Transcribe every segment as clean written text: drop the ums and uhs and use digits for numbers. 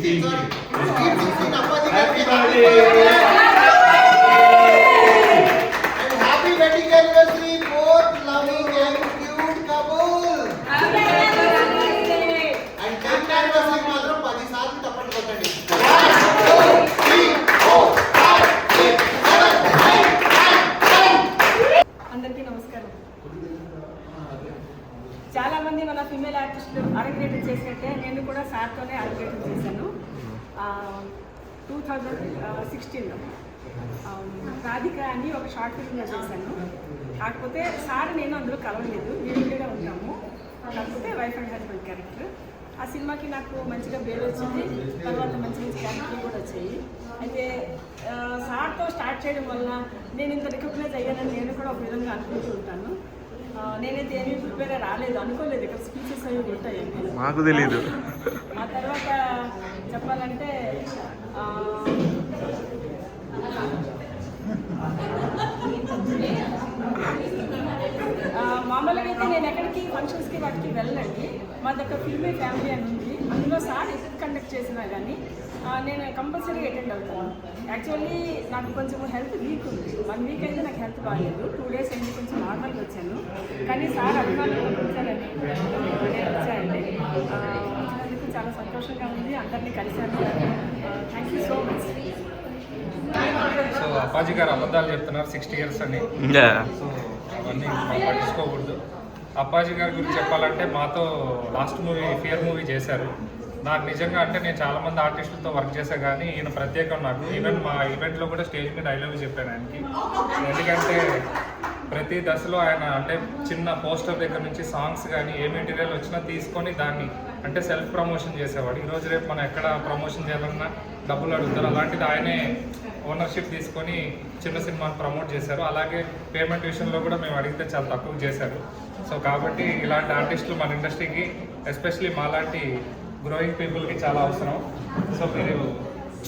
Happy wedding anniversary both loving and cute couple. And 10th anniversary మాత్రం 10 సార్లు తప్పట్లు కొట్టండి. అందరికీ నమస్కారం. చాలా మంది మన ఫీమేల్ ఆర్టిస్టులు అరంగేటం చేసినట్టే నేను కూడా సార్తోనే అరంగేటం చేశాను 2016లో. రాధిక అని ఒక షార్ట్ ఫిల్మ్లో చేశాను. కాకపోతే సార్ నేను అందులో కలవలేదు, విడివిడిగా ఉంటాము. కాకపోతే వైఫ్ అండ్ హస్బెండ్ క్యారెక్టర్. ఆ సినిమాకి నాకు మంచిగా పేరు వచ్చింది. తర్వాత మంచి మంచి క్యారెక్టర్లు కూడా వచ్చాయి. అయితే సార్తో స్టార్ట్ చేయడం వల్ల నేను ఇంత రికగ్నైజ్ అయ్యానని నేను కూడా ఒక విధంగా అనుకుంటూ ఉంటాను. నేనైతే ఏమీ ప్రిపేర్ రాలేదు, అనుకోలేదు ఇక్కడ స్పీచెస్ అవి ఉంటాయని, మాకు తెలియదు. ఆ తర్వాత చెప్పాలంటే మామూలుగా అయితే నేను ఎక్కడికి ఫంక్షన్స్కి వాటికి వెళ్ళండి. మా దగ్గర ఫిల్మీ ఫ్యామిలీ అని ఉంది, అందులో సార్ ఎప్పుడు కండక్ట్ చేసినా కానీ నేను కంపల్సరీ అటెండ్ అవుతాను. యాక్చువల్లీ నాకు కొంచెం హెల్త్ వీక్ ఉంది. 1 వీక్ అయితే నాకు హెల్త్ బాగాలేదు. 2 days అయింది, కొంచెం నార్మల్గా వచ్చాను. కానీ సార్ అభిమానులు వచ్చారని నేను వచ్చానండి. వచ్చినందుకు చాలా సంతోషంగా ఉంది. అందరినీ కలిశాను. Thank you so much. So Appaji గారు అబద్ధాలు చెప్తున్నారు 60 years అని. సో అవన్నీ పట్టించుకోకూడదు. అప్పాజీ గారి గురించి చెప్పాలంటే మాతో లాస్ట్ మూవీ ఫియర్ మూవీ చేశారు. నాకు నిజంగా అంటే నేను చాలామంది ఆర్టిస్టులతో వర్క్ చేశా, కానీ ఈయన ప్రత్యేకం నాకు. ఈవెన్ మా ఈవెంట్లో కూడా స్టేజ్ మీద ఐ లవ్ చెప్పాను ఆయనకి. ఎందుకంటే ప్రతి దశలో ఆయన అంటే చిన్న పోస్టర్ దగ్గర నుంచి సాంగ్స్ కానీ ఏ మెటీరియల్ వచ్చినా తీసుకొని దాన్ని అంటే సెల్ఫ్ ప్రమోషన్ చేసేవాడు. ఈరోజు రేపు మనం ఎక్కడ ప్రమోషన్ చేయాలన్నా డబ్బులు అడుగుతారు, అలాంటిది ఆయనే ఓనర్షిప్ తీసుకొని చిన్న సినిమాని ప్రమోట్ చేశారు. అలాగే పేమెంట్ విషయంలో కూడా మేము అడిగితే చాలా తక్కువ చేశారు. సో కాబట్టి ఇలాంటి ఆర్టిస్టులు మన ఇండస్ట్రీకి ఎస్పెషలీ మాలాంటి గ్రోయింగ్ పీపుల్కి చాలా అవసరం. సో మీరు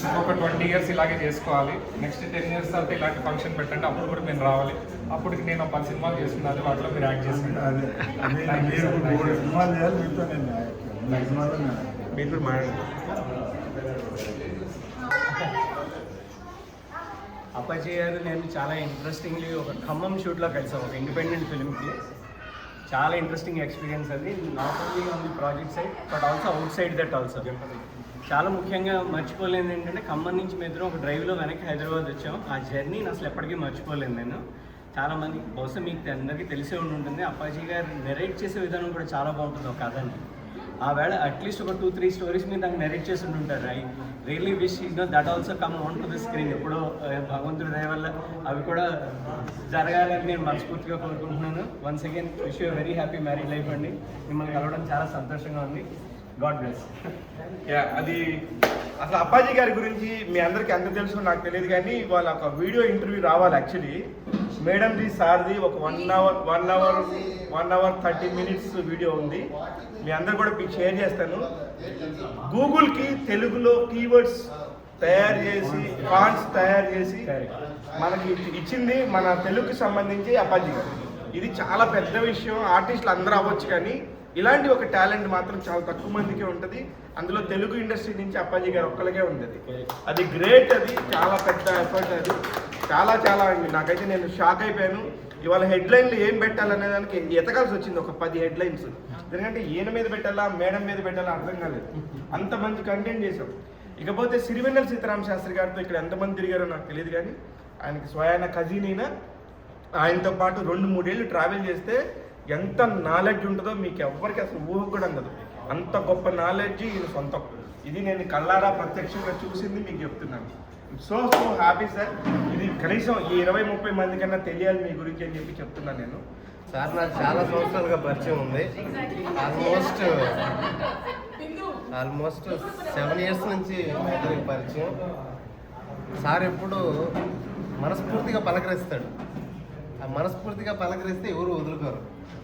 ఇంకొక 20 years ఇలాగే చేసుకోవాలి. నెక్స్ట్ 10 years తర్వాత ఇలాంటి ఫంక్షన్ పెట్టండి, అప్పుడు కూడా మేము రావాలి. అప్పటికి నేను 10 సినిమాలు చేస్తున్నాను, వాటిలో మీరు యాక్ట్ చేసుకుంటారు. అప్పాజీ గారు నేను చాలా ఇంట్రెస్టింగ్లీ ఒక ఖమ్మం షూట్లో కలిసాం, ఒక ఇండిపెండెంట్ ఫిల్మ్కి. చాలా ఇంట్రెస్టింగ్ ఎక్స్పీరియన్స్ అది, not only on the project side but also out side that also. చాలా ముఖ్యంగా మర్చిపోలేనిది ఏంటంటే ఖమ్మం నుంచి మేము ఒక డ్రైవ్లో వెనక్కి హైదరాబాద్ వచ్చాం. ఆ జర్నీని అసలు ఎప్పటికీ మర్చిపోలేను నేను. చాలామంది బహుశా మీకు అందరికీ తెలిసే ఉంటుంది, అప్పాజీ గారు నెరేట్ చేసే విధానం కూడా చాలా బాగుంటుంది ఒక కథని. ఆ వేళ అట్లీస్ట్ ఒక 2-3 స్టోరీస్ మీద నాకు నెరేట్ చేసి ఉంటుంటారు. I really wish that also come on to the screen. ఎప్పుడో భగవంతుడి దయ వల్ల అవి కూడా జరగాలని నేను మనస్ఫూర్తిగా కోరుకుంటున్నాను. Once again wish you very happy married life అండి. మిమ్మల్ని కలవడం చాలా సంతోషంగా ఉంది. God bless. అది అసలు అప్పాజీ గారి గురించి మీ అందరికీ ఎంత తెలుసు నాకు తెలియదు, కానీ వాళ్ళ ఒక వీడియో ఇంటర్వ్యూ రావాలి యాక్చువల్లీ. మేడంది సార్ది ఒక 1 hour 30 minutes వీడియో ఉంది. మీ అందరు కూడా మీకు షేర్ చేస్తాను. గూగుల్కి తెలుగులో కీవర్డ్స్ తయారు చేసి ఫాంట్స్ తయారు చేసి మనకి ఇచ్చింది మన తెలుగుకి సంబంధించి అప్పాజీ గారు. ఇది చాలా పెద్ద విషయం. ఆర్టిస్టులు అందరూ అవ్వచ్చు, కానీ ఇలాంటి ఒక టాలెంట్ మాత్రం చాలా తక్కువ మందికే ఉంటుంది. అందులో తెలుగు ఇండస్ట్రీ నుంచి అప్పాజీ గారు ఒక్కరికే ఉంటుంది. అది గ్రేట్, అది చాలా పెద్ద ఎఫర్ట్. అది చాలా చాలా నాకైతే నేను షాక్ అయిపోయాను. ఇవాళ హెడ్లైన్లు ఏం పెట్టాలనే దానికి ఎతకాల్సి వచ్చింది, ఒక 10 headlines. ఎందుకంటే ఈయన మీద పెట్టాలా మేడం మీద పెట్టాలా అర్థం కాలేదు, అంత మంచి కంటెంట్ చేసాం. ఇకపోతే సిరివెన్నెల సీతారామ శాస్త్రి గారితో ఇక్కడ ఎంతమంది తిరిగారో నాకు తెలియదు, కానీ ఆయనకి స్వయాన కజినీన ఆయనతో పాటు 2-3 ఏళ్ళు ట్రావెల్ చేస్తే ఎంత నాలెడ్జ్ ఉంటుందో మీకు ఎవ్వరికి అసలు ఊహ కూడా ఉండదు. అంత గొప్ప నాలెడ్జ్ ఈయన సొంతం. ఇది నేను కళ్ళారా ప్రత్యక్షంగా చూసింది మీకు చెప్తున్నాను. So happy sir. ఇది కనీసం ఈ 20-30 మంది కన్నా తెలియాలి మీ గురించి అని చెప్పి చెప్తున్నాను నేను. సార్ నాకు చాలా సంవత్సరాలుగా పరిచయం ఉంది. ఆల్మోస్ట్ 7 years నుంచి మా ఇద్దరికి పరిచయం. సార్ ఎప్పుడు మనస్ఫూర్తిగా పలకరిస్తాడు. ఆ మనస్ఫూర్తిగా పలకరిస్తే ఎవరు వదులుకోరు.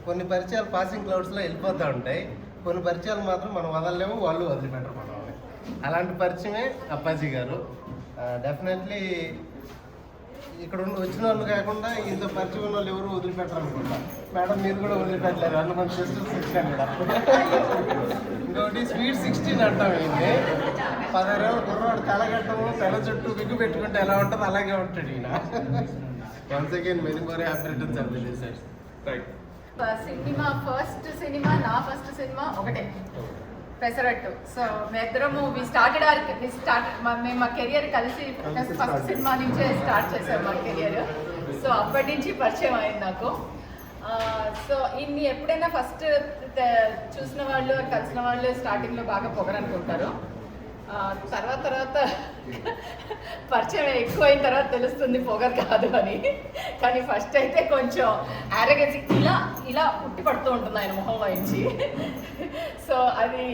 కొన్ని పరిచయాలు పాసింగ్ క్లౌడ్స్లో వెళ్ళిపోతూ ఉంటాయి, కొన్ని పరిచయాలు మాత్రం మనం వదలలేము, వాళ్ళు వదిలిపెట్టరు మనల్ని. అలాంటి పరిచయమే అప్పాజీ గారు. డెఫినెట్లీ ఇక్కడ వచ్చిన వాళ్ళు కాకుండా ఇంత పరిచయం ఉన్న వాళ్ళు ఎవరు వదిలిపెట్టరు అనుకుంటా. మేడం మీరు కూడా వదిలిపెట్టలేరు, అన్న మన సిస్టర్స్ వచ్చాను కూడా. ఇంకొకటి స్వీట్ 16 అంటాం ఏంటి. 16 ఏళ్ళ కుర్రాడు తెల్లగట్టము తెల్ల చుట్టూ విగ్గు పెట్టుకుంటే ఎలా ఉంటుంది అలాగే ఉంటాడు ఈయన. Once again many more happy returns of the day sir. Right. Cinema first cinema ఒకటే పెసరట్టు. సో మేమిద్దరము మేము మా కెరియర్ కలిసి ఫస్ట్ సినిమా నుంచే స్టార్ట్ చేశాం మా కెరియర్. సో అప్పటి నుంచి పరిచయం అయింది నాకు. సో ఇన్ని ఎప్పుడైనా ఫస్ట్ చూసిన వాళ్ళు కలిసిన వాళ్ళు స్టార్టింగ్లో బాగా పొగరనుకుంటారు. తర్వాత పరిచయం ఎక్కువైన తర్వాత తెలుస్తుంది పొగరు కాదు అని. కానీ ఫస్ట్ అయితే కొంచెం యారగెన్సీ ఇలా ఉట్టి పడుతూ ఉంటుంది ఆయన మొహం వాయించి. సో అది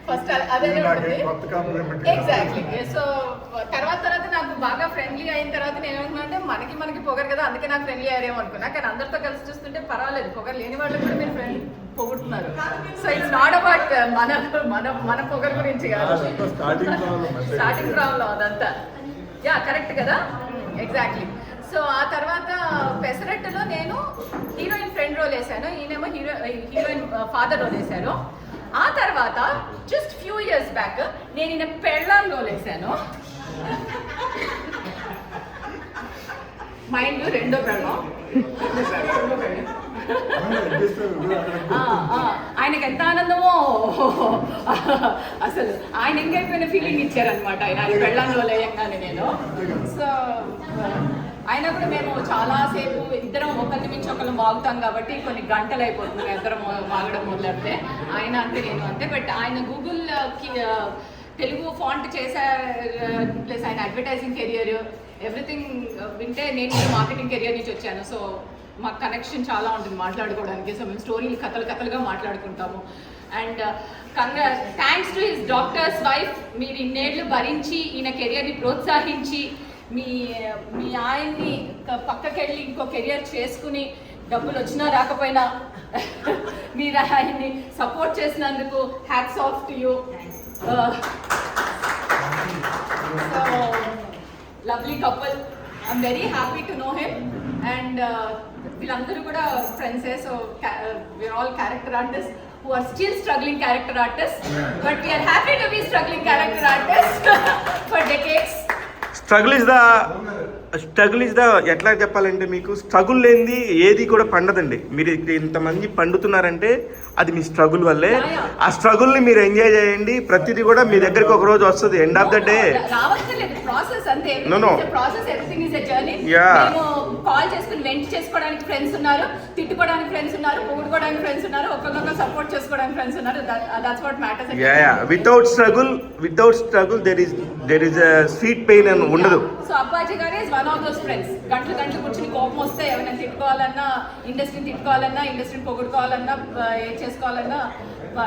ఫస్ట్ అదే ఉంటుంది ఎగ్జాక్ట్లీ. సో తర్వాత నాకు బాగా ఫ్రెండ్లీ అయిన తర్వాత నేను ఏమనుకున్నా అంటే మనకి పొగరు కదా అందుకే నాకు ఫ్రెండ్లీ అయ్యారేమో అనుకున్నా. కానీ అందరితో కలిసి చూస్తుంటే పర్వాలేదు, పొగరు లేని వాళ్ళు కూడా మీరు ఫ్రెండ్ పొగుడుతున్నారు. సో ఇట్స్ నాట్ అబౌట్ మన పొగరు గురించి కాదు, స్టార్టింగ్ ప్రాబ్లం అదంతా. యా కరెక్ట్ కదా, ఎగ్జాక్ట్లీ. సో ఆ తర్వాత పెసరట్టులో నేను హీరోయిన్ ఫ్రెండ్ రోల్ వేసాను, ఈయనేమో హీరోయిన్ ఫాదర్ రోల్ వేశాను. ఆ తర్వాత జస్ట్ ఫ్యూ ఇయర్స్ బ్యాక్ నేను ఈయన పెళ్ళాం రోల్ వేసాను. మైండ్ రెండో పెళ్ళం. ఆయనకి ఎంత ఆనందమో అసలు ఆయన ఎంగైపోయిన ఫీలింగ్ ఇచ్చారనమాట ఆయన పెళ్ళంలో లేయంగానే నేను. సో ఆయన కూడా మేము చాలాసేపు ఇద్దరం ఒకరిని మించి ఒకరు వాగుతాం కాబట్టి కొన్ని గంటలు అయిపోతుంది ఇద్దరం వాగడం మొదలెడితే. ఆయన అంతే నేను అంతే. బట్ ఆయన గూగుల్ తెలుగు ఫాంట్ చేశారు, ప్లస్ ఆయన అడ్వర్టైజింగ్ కెరియర్ ఎవ్రీథింగ్ వింటే నేను మార్కెటింగ్ కెరియర్ నుంచి వచ్చాను. సో మాకు కనెక్షన్ చాలా ఉంటుంది మాట్లాడుకోవడానికి. సో మేము స్టోరీలు కథలుగా మాట్లాడుకుంటాము. And thanks to his doctors wife, మీరు ఇన్నేళ్ళు భరించి ఈయన కెరియర్ని ప్రోత్సహించి మీ ఆయన్ని పక్కకెళ్ళి ఇంకో కెరియర్ చేసుకుని డబ్బులు వచ్చినా రాకపోయినా మీరు ఆయన్ని సపోర్ట్ చేసినందుకు hats off to you. So lovely couple, I'm very happy to know him. And వీళ్ళందరూ కూడా ఫ్రెండ్సే. So we're all character artist who are still struggling character artists, but we are happy to be struggling character artists for decades. Struggle is the ఎట్లా చెప్పాలంటే మీకు struggle లేనిది ఏది కూడా పండదండి. మీరు ఇంతమంది పండుతున్నారంటే అది మీ స్ట్రగుల్ వల్లే. ఆ స్ట్రగుల్ ని మీరు ఎంజాయ్ చేయండి. ప్రతిదీ కూడా మీ దగ్గరికి ఒక రోజు వస్తుంది. End of the day call చేసుకుని వెంట్ చేసుకోవడానికి ఫ్రెండ్స్ ఉన్నారు, తిట్టుకోవడానికి ఫ్రెండ్స్ ఉన్నారు, పొగుడుకోవడానికి ఫ్రెండ్స్ ఉన్నారు, ఒకరినొకరు సపోర్ట్ చేసుకోవడానికి ఫ్రెండ్స్ ఉన్నారు. That's what matters. Without struggle there is a sweet pain అని ఉండదు. So Appaji garu is one of those friends. గంటలు కూర్చుని కోపం వస్తే ఎవరైనా తిట్టుకోవాలన్నా, ఇండస్ట్రీని పొగుడుకోవాలన్నా, ఏం చేసుకోవాలన్నా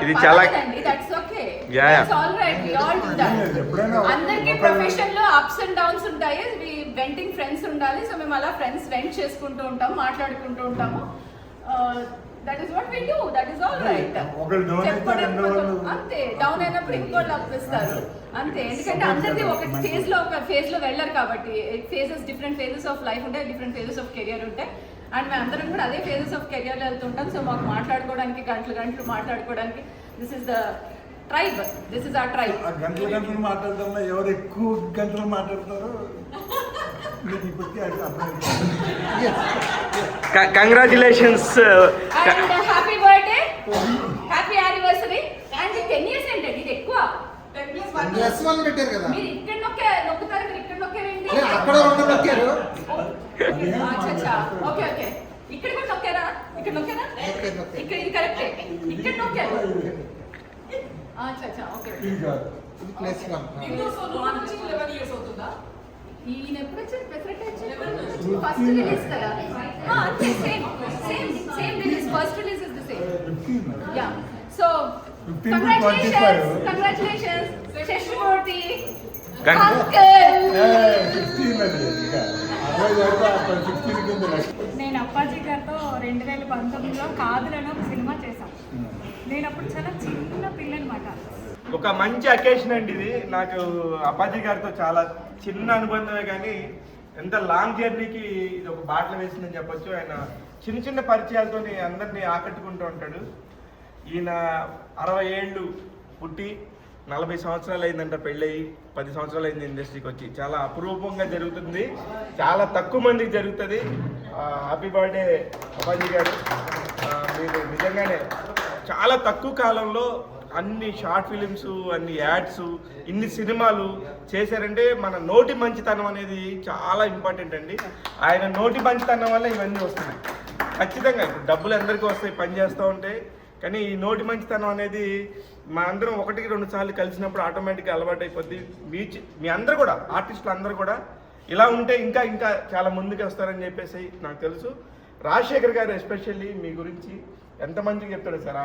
ఇది చాలా that's okay, that's all right, we all do that. అందరికీ ప్రొఫెషన్ లో అప్స్ అండ్ డౌన్స్ ఉంటాయి. వెంటింగ్ ఫ్రెండ్స్ ఉండాలి. సో మేము అలా ఫ్రెండ్స్ వెంట్ చేసుకుంటూ ఉంటాము, మాట్లాడుకుంటూ ఉంటాము. That is what we do, that is all right. అంతే, డౌన్ అయినప్పుడు ఇంకోళ్ళు అప్పిస్తారు అంతే. ఎందుకంటే అందరిది ఒక ఫేజ్ లో వెళ్ళరు కాబట్టి. డిఫరెంట్ ఫేజెస్ ఆఫ్ లైఫ్ ఉంటాయి, డిఫరెంట్ ఫేజెస్ ఆఫ్ కెరియర్ ఉంటాయి. అండ్ మేము అందరం కూడా అదే ఫేజెస్ ఆఫ్ కెరియర్లో వెళ్తుంటాం. సో మాకు మాట్లాడుకోవడానికి గంటలు మాట్లాడుకోవడానికి this is the tribe, this is our tribe. గంటలు మాట్లాడతాం, ఎవరు ఎక్కువ గంటలు మాట్లాడతారో congratulations and happy birthday, happy anniversary. And 10 years అంటే ఇది ఎక్కువ. పెట్టారు కదా, మీరు ఇక్కడ నొక్కుతారు, మీరు ఇక్కడ నొక్కారండి, అక్కడ నొక్కారు. ఓకే ఇక్కడ కూడా నొక్కారా, ఇక్కడ నొక్కారా, ఇక్కడ ఇది కరెక్టే, ఇక్కడ నొక్కారు. ఓకే. ఈయన ఎప్పుడు వచ్చారు? ఫస్ట్ రిలీజ్ కదా, అంతే. Same release, first release is the same. Yeah. So congratulations Shashimurthy uncle. నేను అప్పాజీ గారితో 2019లో కాదులని ఒక సినిమా చేశాను. నేను అప్పుడు చాలా చిన్న పిల్ల అనమాట. ఒక మంచి అకేషన్ అండి ఇది. నాకు అప్పాజీ గారితో చాలా చిన్న అనుబంధమే, కానీ ఎంత లాంగ్ జర్నీకి ఇది ఒక బాటలు వేసిందని చెప్పొచ్చు. ఆయన చిన్న పరిచయాలతో అందరినీ ఆకట్టుకుంటూ ఉంటాడు. ఈయన 60 ఏళ్ళు పుట్టి 40 సంవత్సరాలు అయిందంట పెళ్ళయి, 10 సంవత్సరాలు అయింది ఇండస్ట్రీకి వచ్చి. చాలా అపురూపంగా జరుగుతుంది, చాలా తక్కువ మందికి జరుగుతుంది. హ్యాపీ బర్త్డే అప్పాజీ గారు. మీరు నిజంగానే చాలా తక్కువ కాలంలో అన్ని షార్ట్ ఫిలిమ్స్, అన్ని యాడ్స్, ఇన్ని సినిమాలు చేశారంటే మన నోటి మంచితనం అనేది చాలా ఇంపార్టెంట్ అండి. ఆయన నోటి మంచితనం వల్ల ఇవన్నీ వస్తున్నాయి. ఖచ్చితంగా ఇప్పుడు డబ్బులు అందరికీ వస్తాయి పని చేస్తూ ఉంటే, కానీ ఈ నోటి మంచితనం అనేది మా అందరం 1-2 సార్లు కలిసినప్పుడు ఆటోమేటిక్గా అలవాటు అయిపోద్ది. మీ అందరూ కూడా, ఆర్టిస్టులు అందరూ కూడా ఇలా ఉంటే ఇంకా ఇంకా చాలా ముందుకు వస్తారని చెప్పేసి నాకు తెలుసు. రాజశేఖర్ గారు ఎస్పెషల్లీ మీ గురించి ఎంతమందికి చెప్తాడు సార్.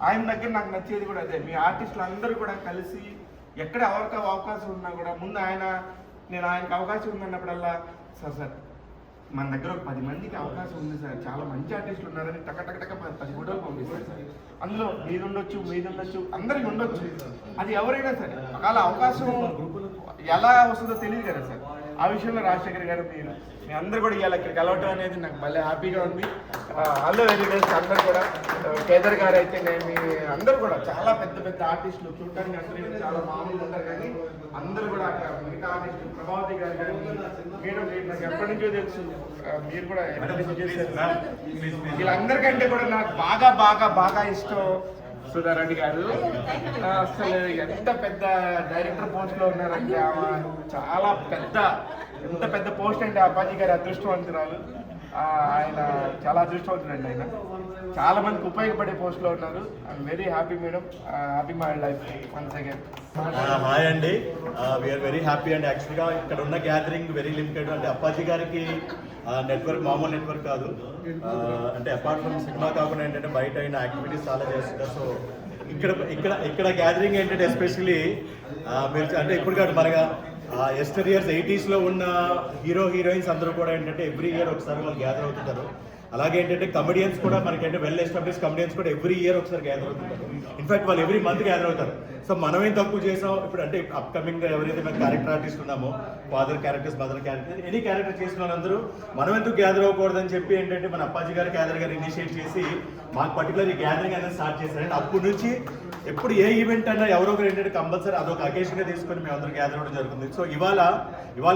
ఆయన దగ్గర నాకు నచ్చేది కూడా అదే, మీ ఆర్టిస్టులు అందరూ కూడా కలిసి ఎక్కడ అవకాశం ఉన్నా కూడా ముందు నేను ఆయనకు అవకాశం ఉందన్నప్పుడల్లా సార్ మన దగ్గర ఒక 10 మందికి అవకాశం ఉంది సార్, చాలా మంచి ఆర్టిస్టులు ఉన్నారని టక 10 ఫోటోలు పంపిస్తారు సార్. అందులో మీదుండొచ్చు అందరికి ఉండొచ్చు. అది ఎవరైనా సరే ఒకవేళ అవకాశం ఎలా వస్తుందో తెలియదు కదా సార్. ఆ విషయంలో రాజశేఖర్ గారు మీ అందరూ కూడా ఇవాళ ఇక్కడికి కలవటం అనేది నాకు భలే హ్యాపీగా ఉంది. ఆల్ ద వెరీ బెస్ట్ అందరూ కూడా. కేదర్ గారు అయితే మీ అందరూ కూడా చాలా పెద్ద ఆర్టిస్టులు, చూడటానికి అందరూ చాలా మామూలుగా ఉంటారు, కానీ అందరూ కూడా అక్కడ మిగతా ఆర్టిస్టులు, ప్రభావతి గారు కానీ మేడం నాకు ఎప్పటి నుంచో తెలుసు, మీరు కూడా చేశారు. వీళ్ళందరికంటే కూడా నాకు బాగా ఇష్టం సుధారెడ్డి గారు. అసలు ఎంత పెద్ద డైరెక్టర్ పోస్ట్ లో ఉన్నారంటే చాలా ఎంత పెద్ద పోస్ట్ అంటే అప్పాజీ గారి అదృష్టవంతురాలు. ఆయన చాలా అదృష్టవంతుడండి. ఆయన చాలా మందికి ఉపయోగపడే పోస్ట్ లో ఉన్నారు. I'm very happy madam, happy my life once again. Hi అండి, వీఆర్ వెరీ హ్యాపీ అండి. యాక్చువల్గా ఇక్కడ ఉన్న గ్యాదరింగ్ వెరీ లిమిటెడ్. అంటే అప్పాజీ గారికి నెట్వర్క్ మామూలు నెట్వర్క్ కాదు. అంటే అపార్ట్ ఫ్రమ్ సినిమా కాకుండా ఏంటంటే బయట అయిన యాక్టివిటీస్ చాలా చేస్తుంటారు. సో ఇక్కడ గ్యాదరింగ్ ఏంటంటే ఎస్పెషలీ మీరు అంటే ఇప్పుడు కాదు మనగా ఎస్టర్ ఇయర్స్ 80s ఉన్న హీరోయిన్స్ అందరూ కూడా ఏంటంటే ఎవ్రీ ఇయర్ ఒకసారి వాళ్ళు గ్యాదర్ అవుతుంటారు. అలాగే ఏంటంటే కమెడియన్స్ కూడా మనకంటే వెల్ ఎస్టాబ్లిష్ కమెడియన్స్ కూడా ఎవ్రీ ఇయర్ ఒకసారి గ్యాదర్ అవుతుంటారు. ఇన్ఫాక్ట్ వాళ్ళు ఎవ్రీ మంత్ గ్యాదర్ అవుతారు. సో మనమేం తక్కువ చేసాం ఇప్పుడు అంటే అప్కమింగ్ ఎవరైతే మేము క్యారెక్టర్ ఆర్టిస్ట్ ఉన్నామో, father characters, mother character, any character చేసిన వాళ్ళందరూ మనం ఎందుకు గ్యాదర్ అవ్వకూడదని చెప్పి ఏంటంటే మన అప్పాజీ గారు కేదర్ గారు ఇనిషియేట్ చేసి మాకు పర్టికులర్ ఈ గ్యాదరింగ్ అనేది స్టార్ట్ చేశారండి. అప్పటి నుంచి ఎప్పుడు ఏ ఈవెంట్ అయినా ఎవరో ఒకరు ఏంటంటే కంపల్సరీ అదొక అకేషన్గా తీసుకొని మేము అందరూ గ్యాదర్ అవ్వడం జరుగుతుంది. సో ఇవాళ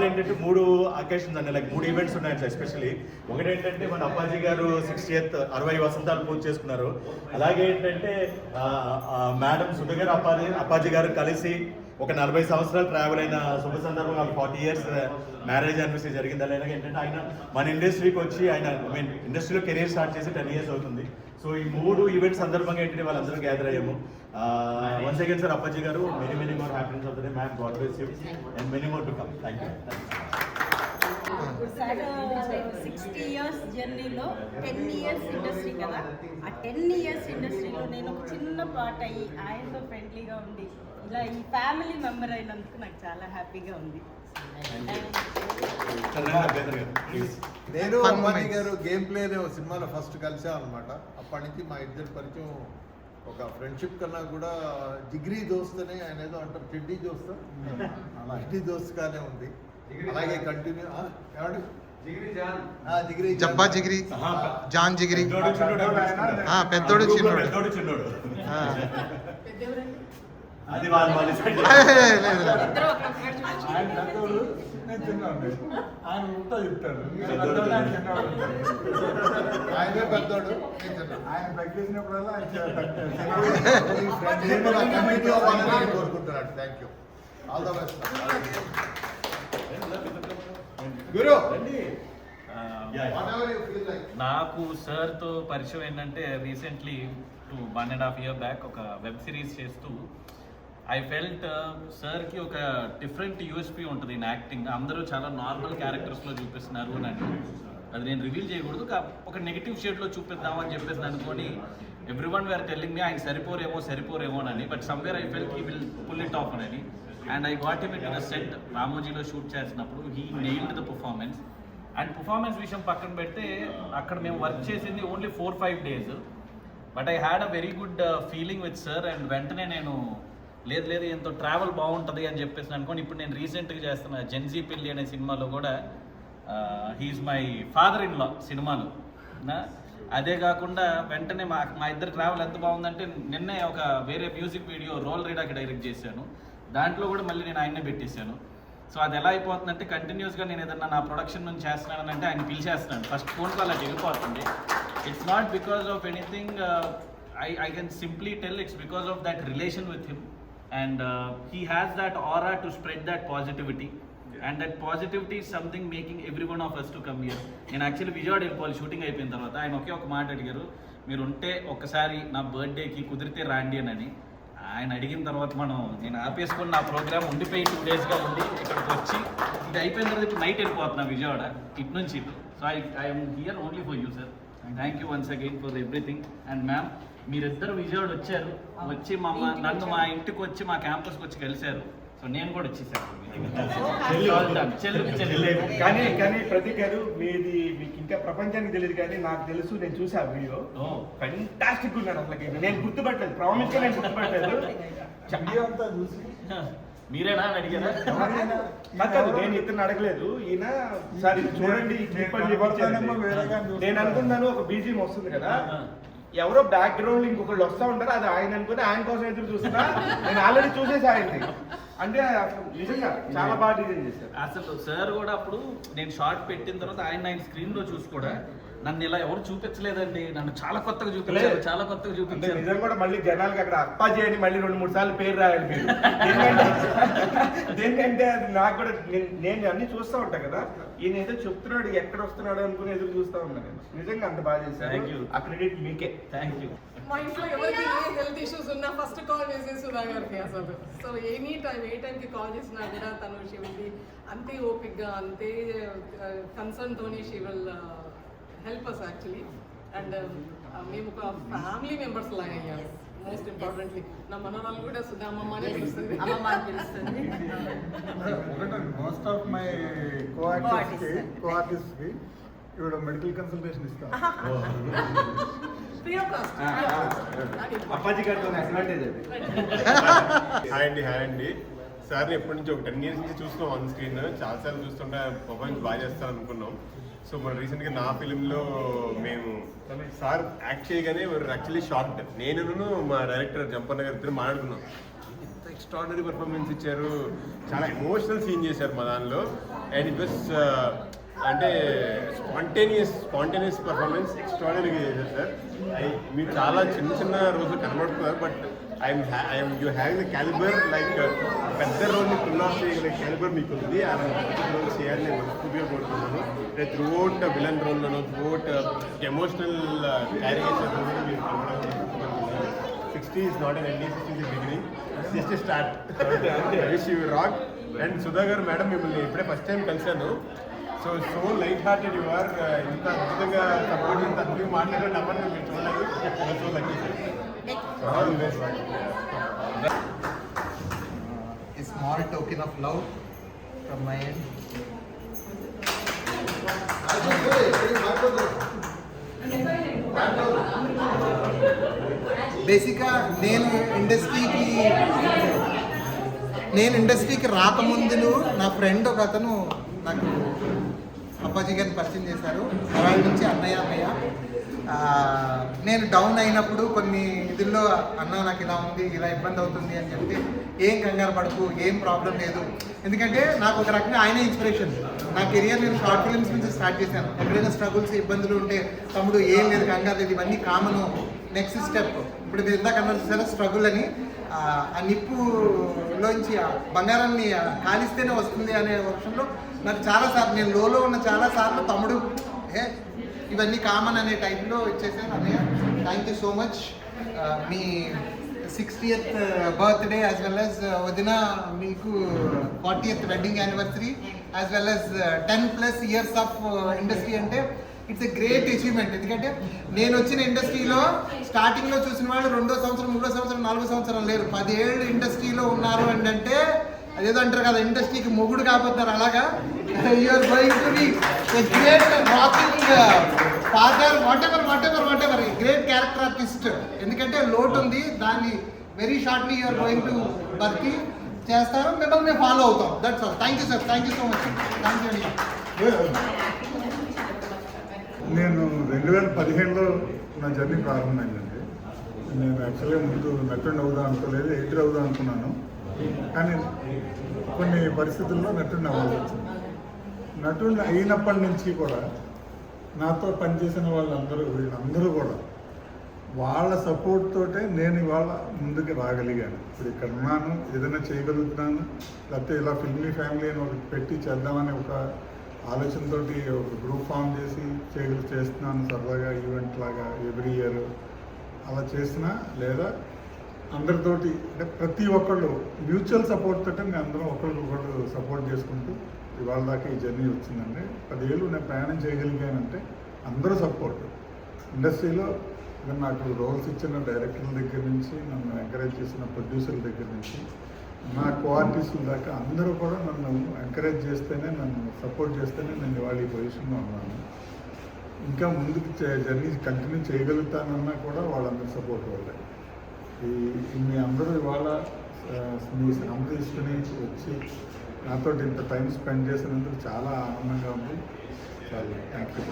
ఏంటంటే 3 అకేషన్స్ అండి, లైక్ 3 ఈవెంట్స్ ఉన్నాయి ఎస్పెషల్లీ. ఒకటి ఏంటంటే మన అప్పాజీ గారు 60 వసంతాలు పూర్తి చేసుకున్నారు. అలాగే ఏంటంటే మేడం సుధ గారు అప్పాజీ గారు కలిసి ఒక 40 సంవత్సరాలు ట్రావెల్ అయిన శుభ సందర్భం, వాళ్ళు 40 years మ్యారేజ్ అనిపిస్తే జరిగింది. అలాగే ఏంటంటే ఆయన మన ఇండస్ట్రీకి వచ్చి ఇండస్ట్రీలో కెరీర్ స్టార్ట్ చేసి 10 years అవుతుంది. సో ఈ 3 ఈవెంట్స్ సందర్భంగా ఏంటంటే వాళ్ళందరూ గ్యాదర్ అయ్యాము. వన్స్ అగైన్ సార్ అప్పాజీ గారు many more happiness of the day. Ma'am, God bless you and many more to come. Thank you. 60 years జర్నీలో 10 years ఇండస్ట్రీ కదా, ఆ 10 years ఇండస్ట్రీలో నేను ఒక చిన్న పార్ట్ అయ్యి ఆయనతో ఫ్రెండ్లీగా ఉండి ఇలా ఈ ఫ్యామిలీ మెంబర్ అయినందుకు నాకు చాలా హ్యాపీగా ఉంది. నేను అమ్మాయి గారు గేమ్ ప్లే అనే ఒక సినిమాలో ఫస్ట్ కలిసాం అనమాట. అప్పటి నుంచి మా ఇద్దరి పరిచయం ఒక ఫ్రెండ్షిప్ కన్నా కూడా జిగ్రీ దోస్త్ అని ఆయన ఏదో అంటారు, చెడ్డీ దోస్త్, అలా చెడ్డీ దోస్త్ ఉంది. అలాగే కంటిన్యూ జిగ్రీ జబ్బా జిగ్రీ, జాన్ జిగ్రీ, పెద్దోడు చిన్నోడు. అది వాళ్ళు ఆయన పెద్దోడు, నేను చిన్నోడు. ఆయన ఉంటా చెప్తాడు, ఆయనే పెద్దోడు, ఆయన తగ్గేసినప్పుడల్లా ఆయన కోరుకుంటున్నాడు. Thank you, all the best. గురు, నాకు సార్తో పరిచయం ఏంటంటే రీసెంట్లీ 1.5 years బ్యాక్ ఒక వెబ్ సిరీస్ చేస్తూ ఐ ఫెల్ట్ సార్కి ఒక డిఫరెంట్ యూఎస్పీ ఉంటుంది ఇన్ యాక్టింగ్. అందరూ చాలా నార్మల్ క్యారెక్టర్స్లో చూపిస్తున్నారు అని, అది నేను రివీల్ చేయకూడదు, ఒక నెగిటివ్ షేడ్లో చూపిద్దామని చెప్పేసి అనుకొని ఎవ్రీవన్ వేర్ టెల్లింగ్ మీ ఆయన సరిపోరేమో అని, but somewhere I felt he will pull it off అని. And I got him in the set రామోజీలో షూట్ చేసినప్పుడు he nailed the performance. And performance విషయం పక్కన పెడితే అక్కడ మేము వర్క్ చేసింది only 4-5 days, but I had a very good feeling with sir. And వెంటనే నేను లేదు ఎంతో ట్రావెల్ బాగుంటుంది అని చెప్పేసి అనుకోని ఇప్పుడు నేను రీసెంట్గా చేస్తున్న జెన్జీ పెళ్ళి అనే సినిమాలో కూడా he is my father in law సినిమాలో అదే కాకుండా వెంటనే మా ఇద్దరు ట్రావెల్ ఎంత బాగుందంటే నిన్నే ఒక వేరే మ్యూజిక్ వీడియో రోల్ రీడాకి డైరెక్ట్ చేశాను. దాంట్లో కూడా మళ్ళీ నేను ఆయన్నే పెట్టేశాను. సో అది ఎలా అయిపోతుందంటే కంటిన్యూస్గా నేను ఏదన్నా నా ప్రొడక్షన్ నుంచి చేస్తున్నానంటే ఆయన పిలిచేస్తున్నాను. ఫస్ట్ ఫోన్ కాల్ అలా వెళ్ళిపోతుంది. It's not because of anything, I can simply tell it's because of that relation with him, and he has that aura to spread that positivity, and that positivity is something making every one of us to come here. నేను actually Vijayawada వెళ్ళిపోవాలి shooting అయిపోయిన తర్వాత. ఆయన ఒకే ఒక మాట అడిగారు, మీరు ఉంటే ఒక్కసారి నా బర్త్డేకి కుదిరితే రాండి అని. ఆయన అడిగిన తర్వాత నేను ఆపేసుకొని నా ప్రోగ్రామ్ ఉండిపోయి 2 daysగా ఉండి ఇక్కడికి వచ్చి ఇది అయిపోయిన తర్వాత ఇప్పుడు నైట్ వెళ్ళిపోతున్నా విజయవాడ ఇటు నుంచి ఇటు. So I'm here only for you sir. Thank you once again for everything. And ma'am, మీరిద్దరు విజయవాడ వచ్చారు, వచ్చి నన్ను మా ఇంటికి వచ్చి మా క్యాంపస్కి వచ్చి కలిశారు. సో నేను కూడా వచ్చేసాను. కానీ ప్రతీక్ గారు మీకు ఇంకా ప్రపంచానికి తెలియదు కానీ నాకు తెలుసు, నేను చూసా వీడియో. ఫెంటాస్టిక్ ఉన్నాడు అసలు. నేను గుర్తుపట్టలేదు, ప్రామిస్ గా నేను గుర్తుపట్టలేదు. మీరేనా అని అడిగారా? నాకు నేను ఇతను అడగలేదు. ఈయన సార్ ఇది చూడండి, నేను అనుకున్నాను ఒక బీజిఎం వస్తుంది కదా, ఎవరో బ్యాక్గ్రౌండ్ ఇంకొకళ్ళు వస్తా ఉంటారు, అది ఆయన అనుకుని ఆయన కోసం ఎదురు చూస్తున్నా. నేను ఆల్రెడీ చూసేసి ఆయన్ని. అంటే నిజంగా చాలా బాగా డిజైన్ చేశారు. అసలు సార్ కూడా అప్పుడు నేను షార్ట్ పెట్టిన తర్వాత ఆయన స్క్రీన్ లో చూసి కూడా నన్ను ఇలా ఎవరు చూపించలేదండి, నన్ను చాలా కొత్తగా చూపించారు, చాలా కొత్తగా చూపించారు. నిజం కూడా మళ్ళీ జనాలకి అక్కడ అప్పాజీ అని మళ్ళీ 2-3 సార్లు పేరు రాయాలి మీరు. దేనికంటే అది నాకు కూడా నేను అన్ని చూస్తూ ఉంటాను కదా, ఈయన ఏదో చెప్తున్నాడు ఎక్కడ వస్తున్నాడు అనుకుని ఎదురు చూస్తూ ఉన్నాను. నిజంగా అంత బాగా చేశారు. ఆ క్రెడిట్ మీకే. Thank you. మా ఇంట్లో ఎవరికి ఏ హెల్త్ ఇష్యూస్ ఉన్నా ఫస్ట్ కాల్ చేసేసి సుధా గారికి అసలు. సో ఏ టైంకి కాల్ చేసినా కూడా తను షీ విల్ బి అంతే ఓపిక్గా, అంతే కన్సర్న్తోని she will help us actually. And మేము ఒక ఫ్యామిలీ మెంబర్స్ లాగా అయ్యాము. మోస్ట్ ఇంపార్టెంట్లీ నా మనవరాలు కూడా సుధా అమ్మమ్మ అనే పిలుస్తుంది. మోస్ట్ ఆఫ్ మై కో-ఆర్టిస్ట్కి ఇప్పుడు మెడికల్ కన్సల్టేషన్ ఇస్తాను. అప్పాజీ గారితో అడ్వాంటేజ్ అది. హాయ్ అండి. సార్ని ఎప్పటి నుంచి ఒక 10 years నుంచి చూస్తున్నాం ఆన్ స్క్రీన్. చాలాసార్లు చూస్తుంటే పర్ఫార్మెన్స్ బాగా చేస్తారు అనుకున్నాం. సో మన రీసెంట్గా నా ఫిలింలో మేము సార్ యాక్ట్ చేయగానే యాక్చువల్లీ షార్ట్ నేను మా డైరెక్టర్ జంపన్న గారు ఇద్దరు మాట్లాడుకున్నాం. ఇంత ఎక్స్ట్రాడినరీ పర్ఫార్మెన్స్ ఇచ్చారు, చాలా ఎమోషనల్ సీన్ చేశారు మా దానిలో. అండ్ ఇట్ వాస్ అంటే స్పాంటేనియస్ పర్ఫార్మెన్స్ ఎక్స్ట్రాడినరీగా చేశారు సార్. మీరు చాలా చిన్న రోజులు కనబడుతున్నారు, but you have the calibre, like పెద్ద రోజుని ఫుల్ ఆఫ్ చేయగలిగే క్యాలిబర్ మీకు ఉంది. ఆ రోజు చేయాలని నేను మనస్ఫూర్తిగా కోరుతున్నాను. త్రూ అవుట్ విలన్ రోల్లోనూ, త్రూ అవుట్ ఎమోషనల్ క్యారికేచర్ మీరు 60 is not an end, 60 is a beginning, it's just a start. I wish you rock. And Sudha garu madam, మిమ్మల్ని ఇప్పుడే ఫస్ట్ టైం కలిశాను. So light hearted you are. ఇంత అద్భుతంగా support, ఇంత అద్భుతంగా మాట్లాడే నమ్మని మీరు చూడలేదు. So lucky sir. All the best. A small token of love from my end. బేసిక్గా నేను ఇండస్ట్రీకి రాకముందు నా ఫ్రెండ్ ఒక అతను నాకు అప్పాజీ గారిని పరిచయం చేశారు. వాళ్ళ నుంచి అన్నయ్య నేను డౌన్ అయినప్పుడు కొన్ని ఇదిల్లో అన్న నాకు ఇలా ఉంది, ఇలా ఇబ్బంది అవుతుంది అని చెప్పి, ఏం కంగారు పడకు, ఏం ప్రాబ్లం లేదు. ఎందుకంటే నాకు ఒక రకంగా ఆయనే ఇన్స్పిరేషన్. నా కెరియర్ నేను షార్ట్ ఫిల్మ్స్ నుంచి స్టార్ట్ చేశాను. ఎక్కడైనా స్ట్రగుల్స్, ఇబ్బందులు ఉంటే తమ్ముడు ఏం లేదు, కంగారు లేదు, ఇవన్నీ కామను, నెక్స్ట్ స్టెప్. ఇప్పుడు మీరు ఇందాక అన్నారు సరే స్ట్రగుల్ అని, ఆ నిప్పులోంచి బంగారాన్ని కాలిస్తేనే వస్తుంది అనే వర్షంలో నాకు చాలాసార్లు, నేను లోలో ఉన్న చాలాసార్లు తమ్ముడు ఇవన్నీ కామన్ అనే టైప్లో ఇచ్చేసాను. అన్నయ్య thank you so much. Me 60th birthday as well as వదిన మీకు 40th wedding anniversary as well as 10+ years of industry అంటే ఇట్స్ ఎ గ్రేట్ అచీవ్మెంట్. ఎందుకంటే నేను వచ్చిన ఇండస్ట్రీలో స్టార్టింగ్లో చూసిన వాళ్ళు 2వ సంవత్సరం, 3వ సంవత్సరం, 4వ సంవత్సరం లేరు. 10 ఏళ్ళు ఇండస్ట్రీలో ఉన్నారు అంటే అదేదో అంటారు కదా, ఇండస్ట్రీకి మొగుడు కాబోతున్నారు. అలాగా you're going to be a great rocking father, whatever great character artist. ఎందుకంటే లోటు ఉంది, దాన్ని very shortly you're going to భర్తీ చేస్తారు. మిమ్మల్ని మేము ఫాలో అవుతాం. That's all. Thank you sir. Thank you so much. Thank you అండి. నేను 2015లో నా జర్నీ ప్రారంభమైందండి. నేను యాక్చువల్గా ముందు నటుడిని అవుదాం అనుకోలేదు, ఎడిటర్ అవుదాం అనుకున్నాను. కానీ కొన్ని పరిస్థితుల్లో నటుడిని అవ్వాల్సి వచ్చింది. నటుడిని అయినప్పటి నుంచి కూడా నాతో పనిచేసిన వీళ్ళందరూ కూడా వాళ్ళ సపోర్ట్ తోటే నేను ఇవాళ ముందుకు రాగలిగాను. ఇప్పుడు ఇక్కడ ఉన్నాను, ఏదైనా చేయగలుగుతున్నాను. లేకపోతే ఇలా ఫిల్మీ ఫ్యామిలీ అని ఒకటి పెట్టి చేద్దామని ఒక ఆలోచనతోటి ఒక గ్రూప్ ఫామ్ చేసి చేస్తున్నాను సరదాగా ఈవెంట్ లాగా ఎవ్రీ ఇయర్ అలా చేసినా, లేదా అందరితోటి అంటే ప్రతి ఒక్కళ్ళు మ్యూచువల్ సపోర్ట్ తోటే మేము అందరం ఒకళ్ళు సపోర్ట్ చేసుకుంటూ ఇవాళ దాకా ఈ జర్నీ వచ్చిందండి. 10 ఏళ్ళు నేను ప్రయాణం చేయగలిగానంటే అందరూ సపోర్ట్. ఇండస్ట్రీలో నాకు రోల్స్ ఇచ్చిన డైరెక్టర్ల దగ్గర నుంచి, నన్ను ఎంకరేజ్ చేసిన ప్రొడ్యూసర్ల దగ్గర నుంచి, నా కో-ఆర్టిస్టుల దాకా అందరూ కూడా నన్ను ఎంకరేజ్ చేస్తేనే, నన్ను సపోర్ట్ చేస్తేనే నేను ఇవాళ ఈ పొజిషన్లో ఉన్నాను. ఇంకా ముందుకు జర్నీ కంటిన్యూ చేయగలుగుతానన్నా కూడా వాళ్ళందరూ సపోర్ట్ వల్లే. మీ అందరూ ఇవాళ మీ శ్రమ తీసుకుని వచ్చి నాతో ఇంత టైం స్పెండ్ చేసినందుకు చాలా ఆనందంగా ఉంది. చాలా థ్యాంక్ యూ.